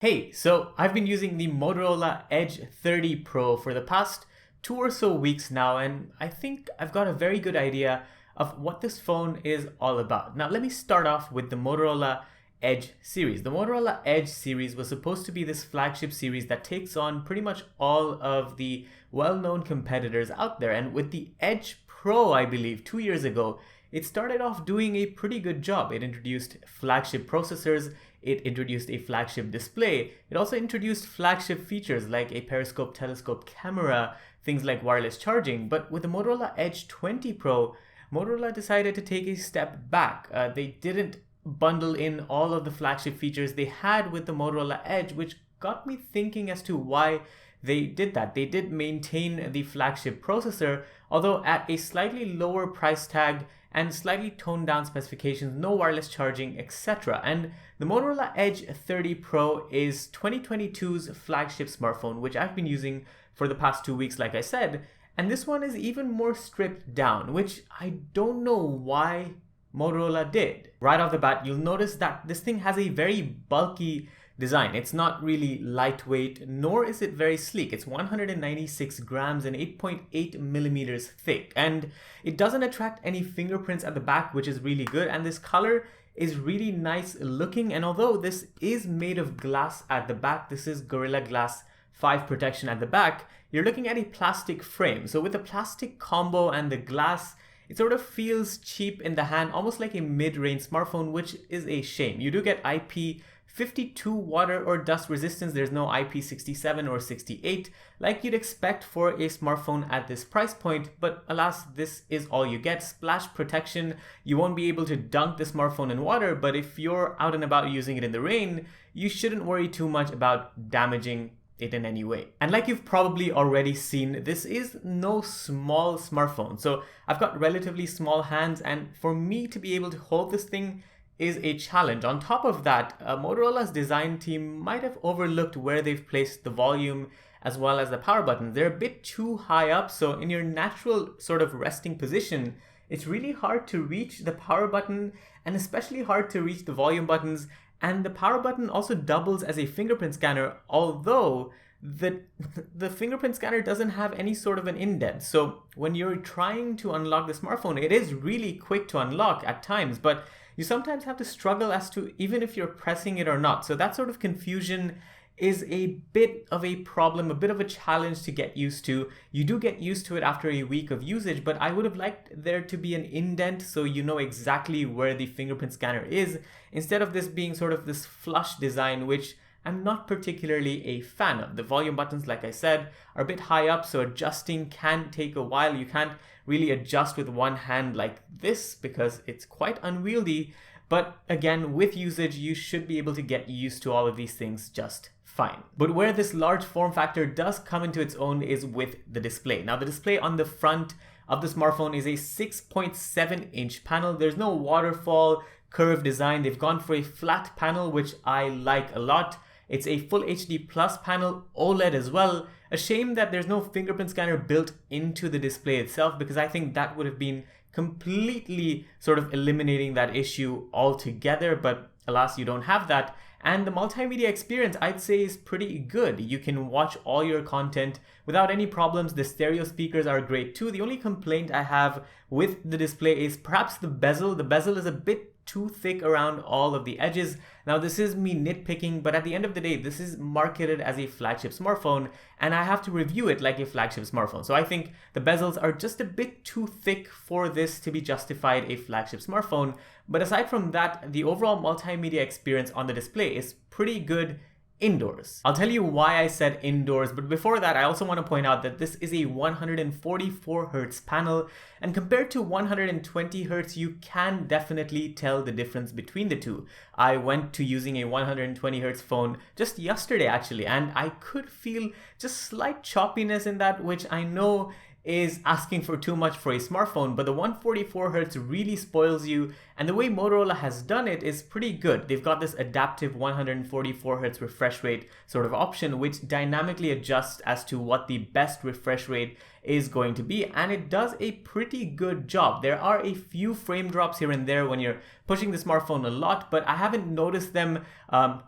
Hey, so I've been using the Motorola Edge 30 Pro for the past 2 or so weeks now, and I think I've got a very good idea of what this phone is all about. Now, let me start off with the Motorola Edge series. The Motorola Edge series was supposed to be this flagship series that takes on pretty much all of the well-known competitors out there, and with the Edge Pro, I believe, 2 years ago, it started off doing a pretty good job. It introduced flagship processors, it introduced a flagship display, it also introduced flagship features like a periscope telescope camera, things like wireless charging. But with the Motorola Edge 20 Pro, Motorola decided to take a step back. They didn't bundle in all of the flagship features they had with the Motorola Edge, which got me thinking as to why they did that. They did maintain the flagship processor, although at a slightly lower price tag and slightly toned down specifications, no wireless charging, etc. And the Motorola Edge 30 Pro is 2022's flagship smartphone, which I've been using for the past 2 weeks, like I said. And this one is even more stripped down, which I don't know why Motorola did. Right off the bat, you'll notice that this thing has a very bulky design. It's not really lightweight, nor is it very sleek. It's 196 grams and 8.8 millimeters thick, and it doesn't attract any fingerprints at the back, which is really good. And this color is really nice looking, and although this is made of glass at the back, this is Gorilla Glass 5 protection at the back, you're looking at a plastic frame. So with the plastic combo and the glass, it sort of feels cheap in the hand, almost like a mid-range smartphone, which is a shame. You do get IP52 water or dust resistance. There's no IP67 or 68 like you'd expect for a smartphone at this price point, but alas, this is all you get. Splash protection, you won't be able to dunk the smartphone in water, but if you're out and about using it in the rain, you shouldn't worry too much about damaging it in any way. And like you've probably already seen, this is no small smartphone. So I've got relatively small hands, and for me to be able to hold this thing is a challenge. On top of that, Motorola's design team might have overlooked where they've placed the volume as well as the power buttons. They're a bit too high up, so in your natural sort of resting position, it's really hard to reach the power button and especially hard to reach the volume buttons. And the power button also doubles as a fingerprint scanner, although the fingerprint scanner doesn't have any sort of an indent. So when you're trying to unlock the smartphone, it is really quick to unlock at times, but you sometimes have to struggle as to even if you're pressing it or not. So that sort of confusion is a bit of a problem, a bit of a challenge to get used to. You do get used to it after a week of usage, but I would have liked there to be an indent so you know exactly where the fingerprint scanner is, instead of this being sort of this flush design, which I'm not particularly a fan of. The volume buttons, like I said, are a bit high up, so adjusting can take a while. You can't really adjust with one hand like this because it's quite unwieldy. But again, with usage, you should be able to get used to all of these things just fine. But where this large form factor does come into its own is with the display. Now, the display on the front of the smartphone is a 6.7-inch panel. There's no waterfall curved design. They've gone for a flat panel, which I like a lot. It's a full HD plus panel, OLED as well. A shame that there's no fingerprint scanner built into the display itself, because I think that would have been completely sort of eliminating that issue altogether, but alas, you don't have that. And the multimedia experience, I'd say, is pretty good. You can watch all your content without any problems. The stereo speakers are great too. The only complaint I have with the display is perhaps the bezel. The bezel is a bit too thick around all of the edges. Now, this is me nitpicking, but at the end of the day, this is marketed as a flagship smartphone, and I have to review it like a flagship smartphone. So I think the bezels are just a bit too thick for this to be justified a flagship smartphone. But aside from that, the overall multimedia experience on the display is pretty good indoors. I'll tell you why I said indoors, but before that, I also want to point out that this is a 144 Hz panel, and compared to 120 Hz, you can definitely tell the difference between the two. I went to using a 120 Hz phone just yesterday actually, and I could feel just slight choppiness in that, which I know is asking for too much for a smartphone, but the 144 Hz really spoils you, And the way Motorola has done it is pretty good. They've got this adaptive 144Hz refresh rate sort of option, which dynamically adjusts as to what the best refresh rate is going to be, and it does a pretty good job. There are a few frame drops here and there when you're pushing the smartphone a lot, but I haven't noticed them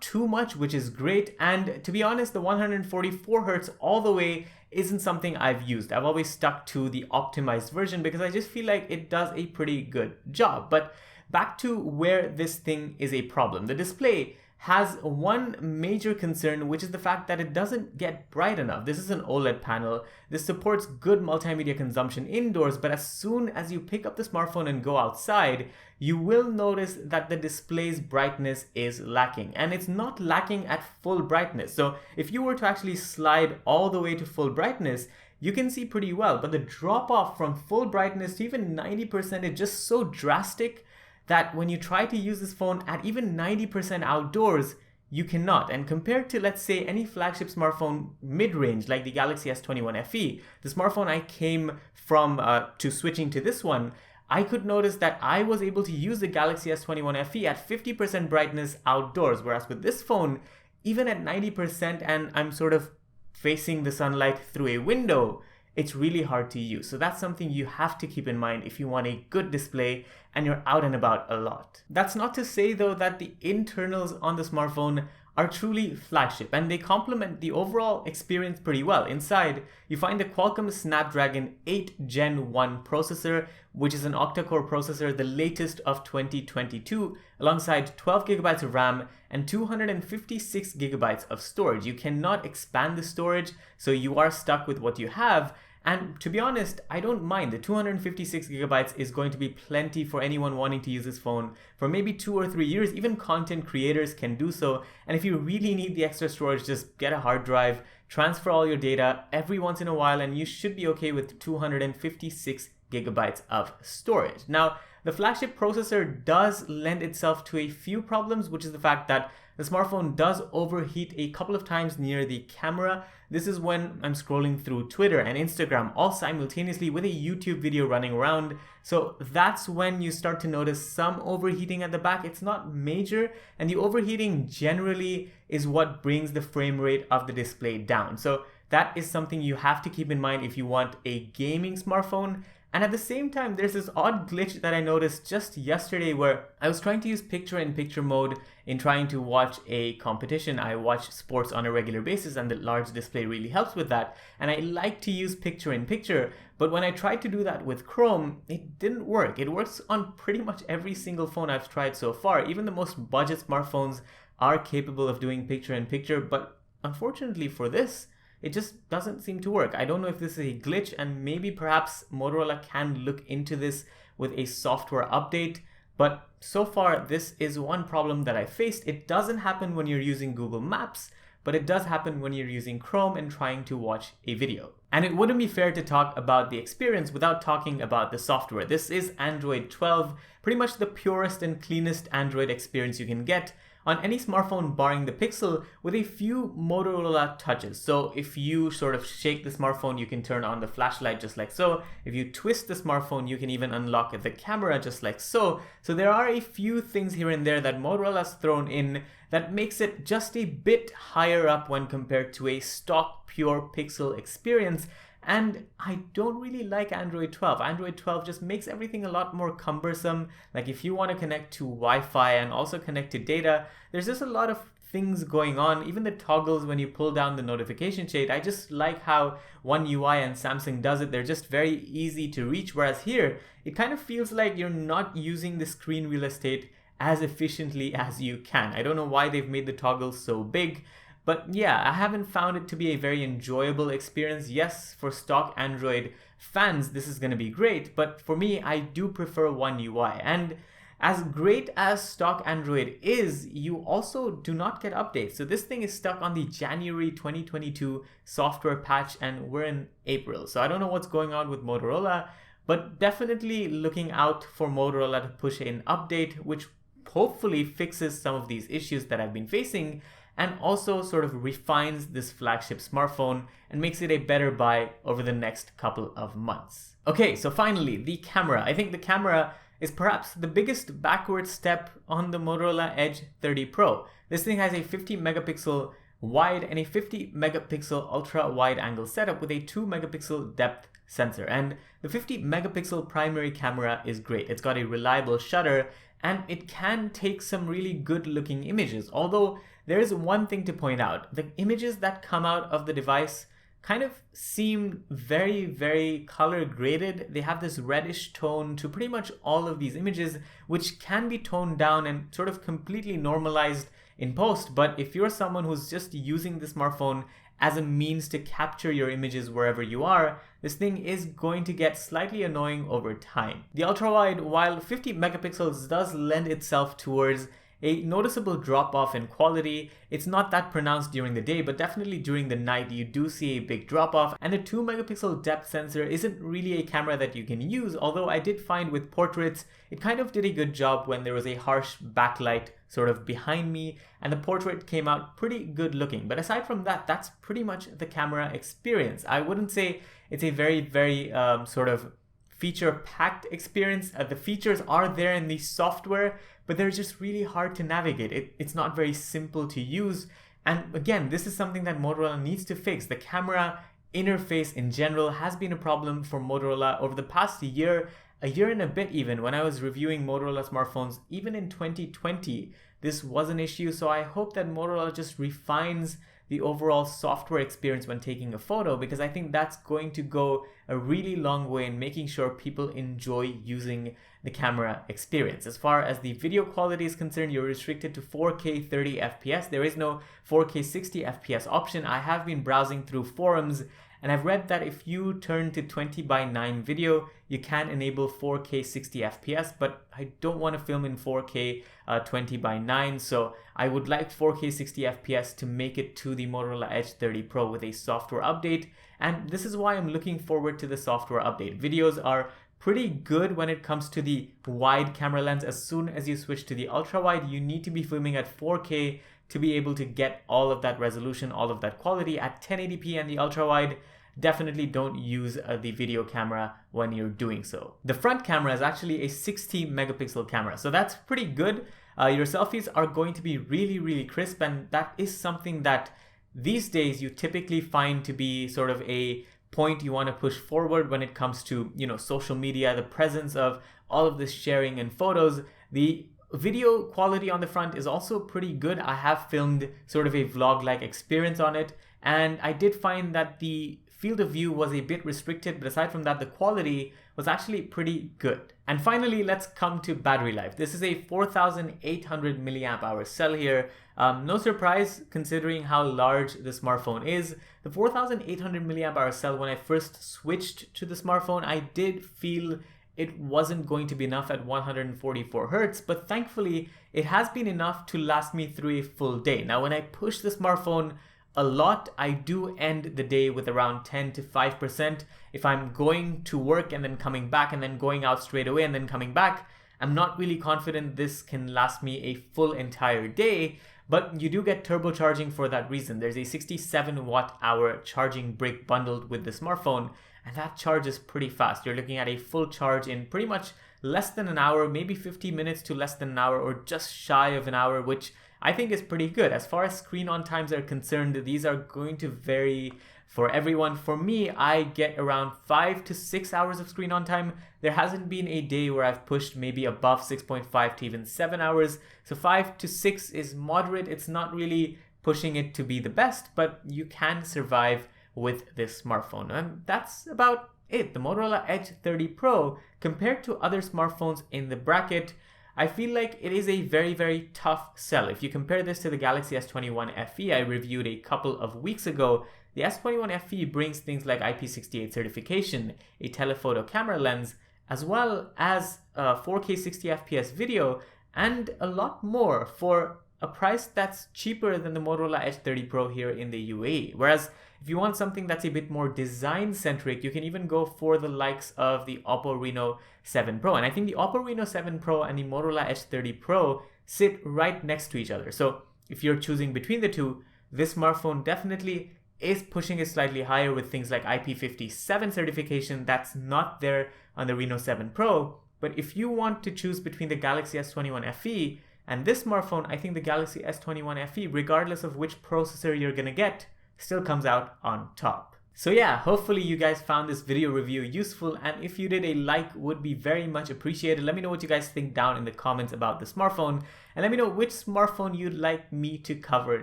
too much, which is great. And to be honest, the 144Hz all the way isn't something I've used. I've always stuck to the optimized version because I just feel like it does a pretty good job. But back to where this thing is a problem. The display has one major concern, which is the fact that it doesn't get bright enough. This is an OLED panel. This supports good multimedia consumption indoors, but as soon as you pick up the smartphone and go outside, you will notice that the display's brightness is lacking. And it's not lacking at full brightness. So if you were to actually slide all the way to full brightness, you can see pretty well, but the drop off from full brightness to even 90% is just so drastic that when you try to use this phone at even 90% outdoors, you cannot. And compared to, let's say, any flagship smartphone mid-range like the Galaxy S21 FE, the smartphone I came from to switching to this one, I could notice that I was able to use the Galaxy S21 FE at 50% brightness outdoors, whereas with this phone, even at 90% and I'm sort of facing the sunlight through a window, it's really hard to use. So that's something you have to keep in mind if you want a good display and you're out and about a lot. That's not to say though that the internals on the smartphone are truly flagship and they complement the overall experience pretty well. Inside, you find the Qualcomm Snapdragon 8 Gen 1 processor, which is an octa-core processor, the latest of 2022, alongside 12 gigabytes of RAM and 256 gigabytes of storage. You cannot expand the storage, so you are stuck with what you have. And to be honest, I don't mind. The 256 gigabytes is going to be plenty for anyone wanting to use this phone for maybe 2 or 3 years. Even content creators can do so. And if you really need the extra storage, just get a hard drive, transfer all your data every once in a while, and you should be okay with 256 gigabytes of storage. Now, the flagship processor does lend itself to a few problems, which is the fact that the smartphone does overheat a couple of times near the camera. This is when I'm scrolling through Twitter and Instagram all simultaneously with a YouTube video running around. So that's when you start to notice some overheating at the back. It's not major, and the overheating generally is what brings the frame rate of the display down. So that is something you have to keep in mind if you want a gaming smartphone. And at the same time, there's this odd glitch that I noticed just yesterday where I was trying to use picture-in-picture mode in trying to watch a competition. I watch sports on a regular basis and the large display really helps with that. And I like to use picture-in-picture, but when I tried to do that with Chrome, it didn't work. It works on pretty much every single phone I've tried so far. Even the most budget smartphones are capable of doing picture-in-picture, but unfortunately for this, it just doesn't seem to work. I don't know if this is a glitch, and maybe perhaps Motorola can look into this with a software update. But so far, this is one problem that I faced. It doesn't happen when you're using Google Maps, but it does happen when you're using Chrome and trying to watch a video. And it wouldn't be fair to talk about the experience without talking about the software. This is Android 12, pretty much the purest and cleanest Android experience you can get on any smartphone barring the Pixel, with a few Motorola touches. So if you sort of shake the smartphone, you can turn on the flashlight just like so. If you twist the smartphone, you can even unlock the camera just like so. So there are a few things here and there that Motorola's thrown in that makes it just a bit higher up when compared to a stock pure Pixel experience. And I don't really like Android 12. Android 12 just makes everything a lot more cumbersome. Like if you want to connect to Wi-Fi and also connect to data, there's just a lot of things going on. Even the toggles when you pull down the notification shade, I just like how One UI and Samsung does it. They're just very easy to reach. Whereas here, it kind of feels like you're not using the screen real estate as efficiently as you can. I don't know why they've made the toggles so big. But yeah, I haven't found it to be a very enjoyable experience. Yes, for stock Android fans, this is going to be great. But for me, I do prefer One UI. And as great as stock Android is, you also do not get updates. So this thing is stuck on the January 2022 software patch, and we're in April. So I don't know what's going on with Motorola, but definitely looking out for Motorola to push an update, which hopefully fixes some of these issues that I've been facing, and also sort of refines this flagship smartphone and makes it a better buy over the next couple of months. Okay, so finally, the camera. I think the camera is perhaps the biggest backward step on the Motorola Edge 30 Pro. This thing has a 50 megapixel wide and a 50 megapixel ultra wide angle setup with a 2 megapixel depth sensor. And the 50 megapixel primary camera is great. It's got a reliable shutter and it can take some really good looking images. Although there is one thing to point out. The images that come out of the device kind of seem very, very color graded. They have this reddish tone to pretty much all of these images, which can be toned down and sort of completely normalized in post. But if you're someone who's just using the smartphone as a means to capture your images wherever you are, this thing is going to get slightly annoying over time. The ultra-wide, while 50 megapixels does lend itself towards a noticeable drop-off in quality, it's not that pronounced during the day, but definitely during the night you do see a big drop-off. And the 2 megapixel depth sensor isn't really a camera that you can use, although I did find with portraits it kind of did a good job when there was a harsh backlight sort of behind me, and the portrait came out pretty good looking. But aside from that, that's pretty much the camera experience. I wouldn't say it's a very sort of feature-packed experience. The features are there in the software, but they're just really hard to navigate. It's not very simple to use. And again, this is something that Motorola needs to fix. The camera interface in general has been a problem for Motorola over the past year and a bit even. When I was reviewing Motorola smartphones, even in 2020, this was an issue. So I hope that Motorola just refines the overall software experience when taking a photo, because I think that's going to go a really long way in making sure people enjoy using the camera experience. As far as the video quality is concerned, you're restricted to 4K 30 FPS. There is no 4K 60 FPS option. I have been browsing through forums and I've read that if you turn to 20:9 video, you can enable 4K 60 FPS, but I don't want to film in 4K 20:9, so I would like 4K 60 FPS to make it to the Motorola Edge 30 Pro with a software update, and this is why I'm looking forward to the software update. Videos are pretty good when it comes to the wide camera lens. As soon as you switch to the ultra wide, you need to be filming at 4K to be able to get all of that resolution, all of that quality at 1080p, and the ultra wide, definitely don't use the video camera when you're doing so. The front camera is actually a 60 megapixel camera, so that's pretty good. Your selfies are going to be really crisp, and that is something that these days you typically find to be sort of a point you want to push forward when it comes to, social media, the presence of all of this sharing and photos. The video quality on the front is also pretty good. I have filmed sort of a vlog-like experience on it, and I did find that the field of view was a bit restricted, but aside from that, the quality was actually pretty good. And finally, let's come to battery life. This is a 4,800 milliamp hour cell here. No surprise considering how large the smartphone is. The 4,800 milliamp hour cell, when I first switched to the smartphone, I did feel it wasn't going to be enough at 144 Hertz, but thankfully it has been enough to last me through a full day. Now, when I push the smartphone a lot, I do end the day with around 10 to 5%. If I'm going to work and then coming back and then going out straight away and then coming back, I'm not really confident this can last me a full entire day, but you do get turbocharging for that reason. There's a 67 watt hour charging brick bundled with the smartphone, and that charges pretty fast. You're looking at a full charge in pretty much less than an hour, maybe 50 minutes to less than an hour, or just shy of an hour, which I think is pretty good. As far as screen on times are concerned, these are going to vary for everyone. For me, I get around 5 to 6 hours of screen on time. There hasn't been a day where I've pushed maybe above 6.5 to even 7 hours. So 5 to 6 is moderate. It's not really pushing it to be the best, but you can survive with this smartphone. And that's about it. The Motorola Edge 30 Pro, compared to other smartphones in the bracket, I feel like it is a very tough sell. If you compare this to the Galaxy S21 FE I reviewed a couple of weeks ago, the S21 FE brings things like IP68 certification, a telephoto camera lens, as well as 4K 60 FPS video, and a lot more for a price that's cheaper than the Motorola Edge 30 Pro here in the UAE. Whereas if you want something that's a bit more design centric, you can even go for the likes of the Oppo Reno 7 Pro. And I think the Oppo Reno 7 Pro and the Motorola Edge 30 Pro sit right next to each other. So if you're choosing between the two, this smartphone definitely is pushing it slightly higher with things like IP57 certification that's not there on the Reno 7 Pro. But if you want to choose between the Galaxy S21 FE and this smartphone, I think the Galaxy S21 FE, regardless of which processor you're gonna get, still comes out on top. So yeah, hopefully you guys found this video review useful, and if you did, a like would be very much appreciated. Let me know what you guys think down in the comments about the smartphone, and let me know which smartphone you'd like me to cover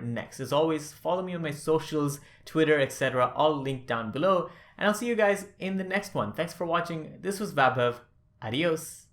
next. As always, follow me on my socials, Twitter, etc., all linked down below, and I'll see you guys in the next one. Thanks for watching. This was Vaibhav. Adios.